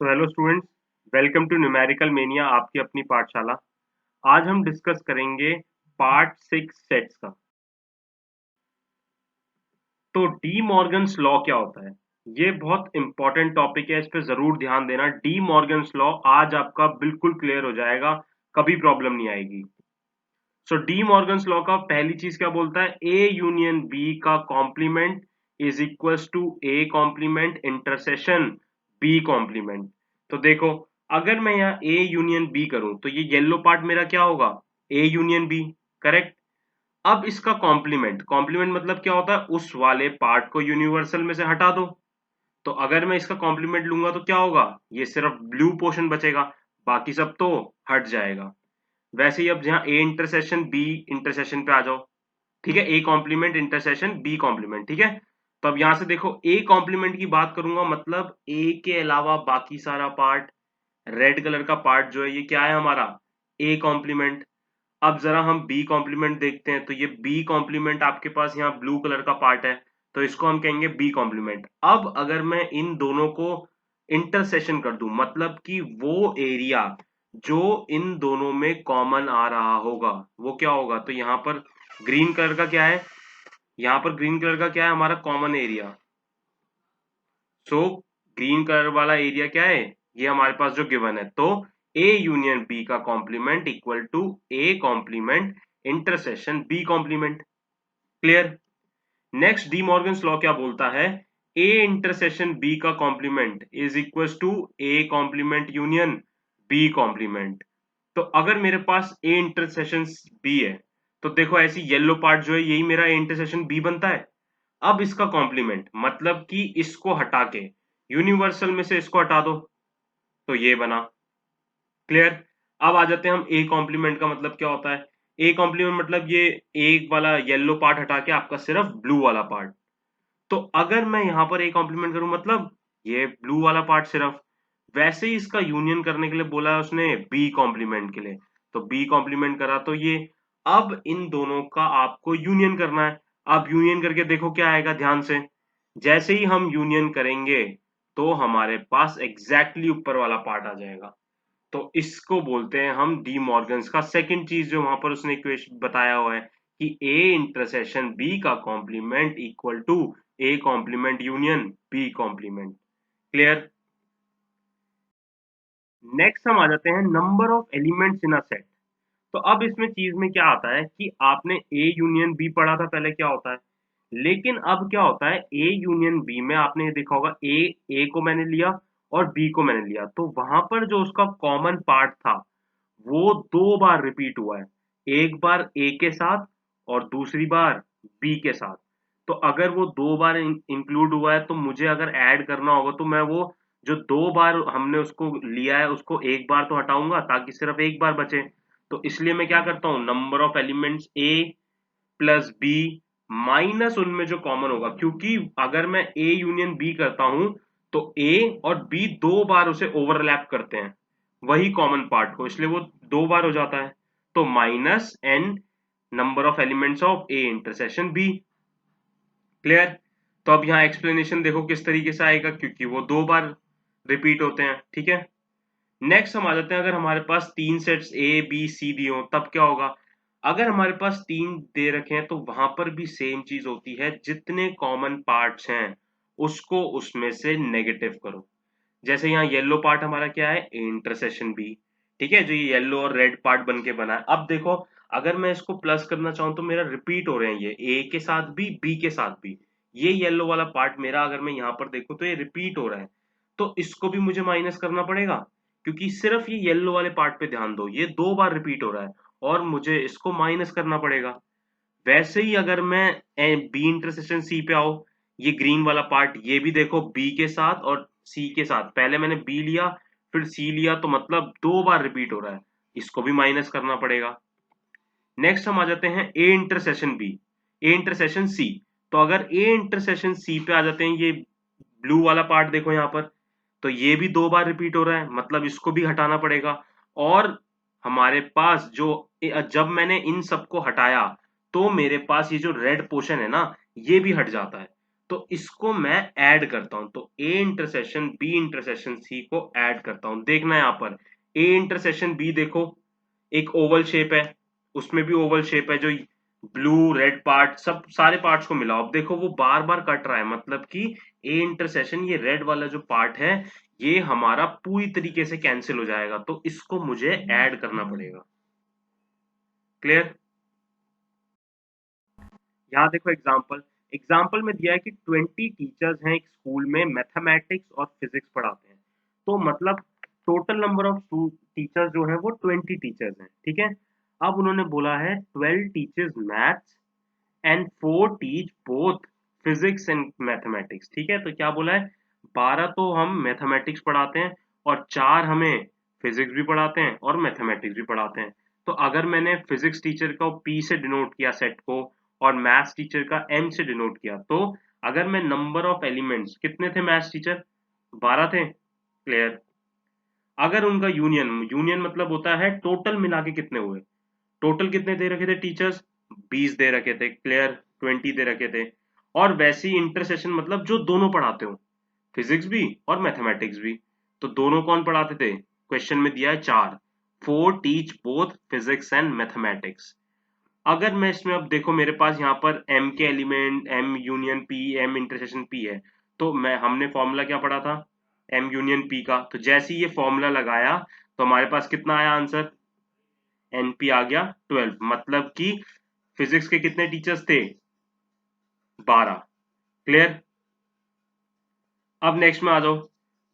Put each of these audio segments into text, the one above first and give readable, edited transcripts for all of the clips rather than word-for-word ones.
So hello students, welcome to numerical mania, आपकी अपनी पाठशाला। आज हम डिस्कस करेंगे पार्ट 6 सेट्स का। तो डी मॉर्गन्स लॉ क्या होता है? ये बहुत इंपॉर्टेंट टॉपिक है, इस पे जरूर ध्यान देना। डी मॉर्गन्स लॉ आज आपका बिल्कुल क्लियर हो जाएगा, कभी प्रॉब्लम नहीं आएगी। सो डी मॉर्गन्स लॉ का पहली चीज क्या बोलता है? ए यूनियन बी का complement is equals to A complement intersection B complement. तो देखो, अगर मैं यहाँ ए यूनियन बी करूं तो ये येलो पार्ट मेरा क्या होगा? A union B, correct. अब इसका कॉम्प्लीमेंट, कॉम्प्लीमेंट मतलब क्या होता है? उस वाले पार्ट को यूनिवर्सल में से हटा दो। तो अगर मैं इसका कॉम्प्लीमेंट लूंगा तो क्या होगा? ये सिर्फ ब्लू पोर्शन बचेगा, बाकी सब तो हट जाएगा। वैसे ही अब जहां ए इंटरसेशन बी इंटरसेशन पे आ जाओ, ठीक है। A complement intersection B complement, ठीक है। तो अब यहां से देखो, ए कॉम्प्लीमेंट की बात करूंगा मतलब ए के अलावा बाकी सारा पार्ट, रेड कलर का पार्ट जो है ये क्या है हमारा? A complement. अब जरा हम बी कॉम्प्लीमेंट देखते हैं, तो ये बी कॉम्प्लीमेंट आपके पास यहाँ ब्लू कलर का पार्ट है, तो इसको हम कहेंगे बी कॉम्प्लीमेंट। अब अगर मैं इन दोनों को इंटरसेशन कर दूं, मतलब कि वो एरिया जो इन दोनों में कॉमन आ रहा होगा वो क्या होगा? तो यहाँ पर ग्रीन कलर का क्या है? यहाँ पर ग्रीन कलर का क्या है? हमारा common area. So green colour वाला एरिया क्या है? ये हमारे पास जो गिवन है। तो ए यूनियन बी का complement equal to A complement intersection B complement. Clear? Next De Morgan's law क्या बोलता है? ए इंटरसेशन बी का complement is equal to A complement union B complement. तो अगर मेरे पास ए इंटरसेशन बी है, तो देखो ऐसी येलो पार्ट जो है यही मेरा ए इंटरसेशन बी बनता है। अब इसका कॉम्प्लीमेंट मतलब कि इसको हटा के यूनिवर्सल में से इसको हटा दो, तो ये बना। क्लियर? अब आ जाते हैं हम ए कॉम्प्लीमेंट का मतलब क्या होता है। ए कॉम्प्लीमेंट मतलब ये एक वाला येलो पार्ट हटा के आपका सिर्फ ब्लू वाला पार्ट। तो अगर मैं यहां पर ए कॉम्प्लीमेंट करूं मतलब ये ब्लू वाला पार्ट सिर्फ। वैसे ही इसका यूनियन करने के लिए बोला है उसने बी कॉम्प्लीमेंट के लिए, तो बी कॉम्प्लीमेंट करा तो ये। अब इन दोनों का आपको यूनियन करना है। अब यूनियन करके देखो क्या आएगा, ध्यान से। जैसे ही हम यूनियन करेंगे तो हमारे पास एग्जैक्टली ऊपर वाला पार्ट आ जाएगा। तो इसको बोलते हैं हम डी मॉर्गन्स का सेकंड चीज जो वहां पर उसने इक्वेशन बताया हुआ है कि ए इंटरसेशन बी का complement equal to A complement union B complement. Clear? Next हम आ जाते हैं number of elements in a set. तो अब इसमें चीज में क्या आता है कि आपने ए यूनियन बी पढ़ा था पहले क्या होता है, लेकिन अब क्या होता है ए यूनियन बी में आपने ये देखा होगा ए को मैंने लिया और बी को मैंने लिया, तो वहां पर जो उसका कॉमन पार्ट था वो दो बार रिपीट हुआ है। एक बार ए के साथ और दूसरी बार बी के साथ। तो अगर वो दो बार इंक्लूड हुआ है तो मुझे अगर ऐड करना होगा तो मैं वो जो दो बार हमने उसको लिया है उसको एक बार तो हटाऊंगा ताकि सिर्फ एक बार बचे। तो इसलिए मैं क्या करता हूं, number of elements A plus B minus उनमें जो कॉमन होगा, क्योंकि अगर मैं ए यूनियन बी करता हूं तो ए और बी दो बार उसे ओवरलैप करते हैं वही कॉमन पार्ट को, इसलिए वो दो बार हो जाता है। तो minus N number of elements of A intersection B. Clear? तो अब यहाँ एक्सप्लेनेशन देखो किस तरीके से आएगा, क्योंकि वो दो बार रिपीट होते हैं। ठीक है। नेक्स्ट हम आ जाते हैं, अगर हमारे पास तीन सेट्स ए बी सी दी हो तब क्या होगा? अगर हमारे पास तीन दे रखे हैं तो वहां पर भी सेम चीज होती है, जितने कॉमन पार्ट्स हैं उसको उसमें से नेगेटिव करो। जैसे यहाँ येलो पार्ट हमारा क्या है? Intersection B. ठीक है, जो ये येलो और रेड पार्ट बन के बना है। अब देखो, अगर मैं इसको प्लस करना चाहूं तो मेरा रिपीट हो रहे हैं ये ए के साथ भी बी के साथ भी। ये येलो वाला पार्ट मेरा अगर मैं यहाँ पर देखूं तो ये रिपीट हो रहा है, तो इसको भी मुझे माइनस करना पड़ेगा, क्योंकि सिर्फ ये येलो वाले पार्ट पे ध्यान दो, ये दो बार रिपीट हो रहा है और मुझे इसको माइनस करना पड़ेगा। वैसे ही अगर मैं बी इंटरसेक्शन सी पे आओ, ये ग्रीन वाला पार्ट ये भी देखो बी के साथ और सी के साथ, पहले मैंने बी लिया फिर सी लिया, तो मतलब दो बार रिपीट हो रहा है, इसको भी माइनस करना पड़ेगा। नेक्स्ट हम आ जाते हैं ए इंटरसेशन बी, ए इंटरसेशन सी। तो अगर ए इंटरसेशन सी पे आ जाते हैं, ये ब्लू वाला पार्ट देखो यहाँ पर, तो ये भी दो बार रिपीट हो रहा है, मतलब इसको भी हटाना पड़ेगा। और हमारे पास जो जब मैंने इन सबको हटाया तो मेरे पास ये जो रेड पोर्शन है ना ये भी हट जाता है। तो इसको मैं ऐड करता हूं, तो A intersection B intersection C को ऐड करता हूं। देखना यहां पर ए इंटरसेक्शन बी, देखो एक ओवल शेप है, उसमें भी ओवल शेप है, जो ब्लू रेड पार्ट सब सारे पार्ट्स को मिलाओ। अब देखो वो बार बार कट रहा है, मतलब कि ए इंटरसेक्शन ये रेड वाला जो पार्ट है ये हमारा पूरी तरीके से कैंसिल हो जाएगा, तो इसको मुझे ऐड करना पड़ेगा। क्लियर? यहाँ देखो एग्जाम्पल, एग्जाम्पल में दिया है कि 20 टीचर्स हैं एक स्कूल में, मैथमेटिक्स और फिजिक्स पढ़ाते हैं। तो मतलब टोटल नंबर ऑफ टीचर्स जो है वो 20 टीचर्स हैं, ठीक है। अब उन्होंने बोला है 12 teachers maths and 4 teach both physics and mathematics, ठीक है। तो क्या बोला है, 12 तो हम मैथमेटिक्स पढ़ाते हैं और 4 हमें फिजिक्स भी पढ़ाते हैं और मैथमेटिक्स भी पढ़ाते हैं। तो अगर मैंने फिजिक्स टीचर को पी से डिनोट किया सेट को और मैथ्स टीचर का एम से डिनोट किया, तो अगर मैं नंबर ऑफ एलिमेंट्स, कितने थे मैथ्स टीचर, 12 थे, क्लियर। अगर उनका यूनियन, यूनियन मतलब होता है टोटल मिला के कितने हुए, टोटल कितने दे रखे थे टीचर्स, 20 दे रखे थे, क्लियर, 20 दे रखे थे। और वैसे ही इंटरसेक्शन मतलब जो दोनों पढ़ाते हो, फिजिक्स भी और मैथमेटिक्स भी, तो दोनों कौन पढ़ाते थे, क्वेश्चन में दिया है 4, 4 teach both physics and mathematics. अगर मैं इसमें अब देखो मेरे पास यहाँ पर एम के element M union P M intersection P है, तो मैं हमने फॉर्मूला क्या पढ़ा था, एम यूनियन पी का। तो जैसे ही ये फॉर्मूला लगाया तो हमारे पास कितना आया आंसर, एनपी आ गया 12, मतलब कि फिजिक्स के कितने टीचर्स थे, 12, क्लियर। अब नेक्स्ट में आ जाओ।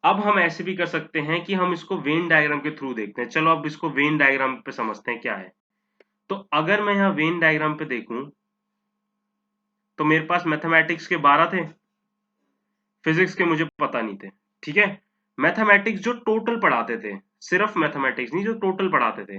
अब हम ऐसे भी कर सकते हैं कि हम इसको वेन डायग्राम के थ्रू देखते हैं। चलो अब इसको वेन डायग्राम पे समझते हैं क्या है। तो अगर मैं यहाँ वेन डायग्राम पे देखूं तो मेरे पास मैथमेटिक्स के 12 थे, फिजिक्स के मुझे पता नहीं थे, ठीक है। मैथमेटिक्स जो टोटल पढ़ाते थे, सिर्फ मैथमेटिक्स नहीं, जो टोटल पढ़ाते थे।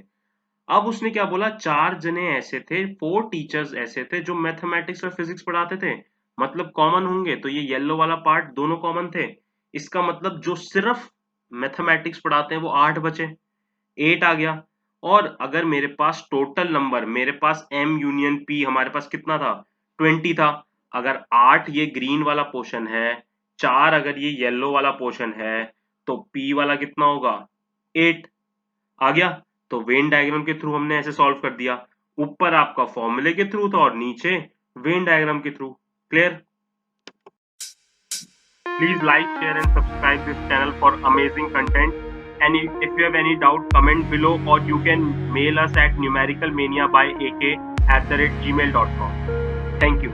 अब उसने क्या बोला, 4 जने ऐसे थे, 4 टीचर्स ऐसे थे जो मैथमेटिक्स और फिजिक्स पढ़ाते थे, मतलब कॉमन होंगे, तो ये येलो वाला पार्ट दोनों कॉमन थे। इसका मतलब जो सिर्फ मैथमेटिक्स पढ़ाते हैं वो 8 बचे, 8 आ गया। और अगर मेरे पास टोटल नंबर, मेरे पास एम यूनियन पी हमारे पास कितना था, 20 था। अगर 8 ये ग्रीन वाला पोर्शन है, 4 अगर ये येलो वाला पोर्शन है, तो पी वाला कितना होगा, 8 आ गया। तो वेन डायग्राम के थ्रू हमने ऐसे सॉल्व कर दिया, ऊपर आपका फॉर्मूले के थ्रू था और नीचे वेन डायग्राम के through, clear. Please like, share and subscribe this channel for amazing content. And if you have any doubt, comment below, or you can mail us at numericalmania by ak@gmail.com. Thank you.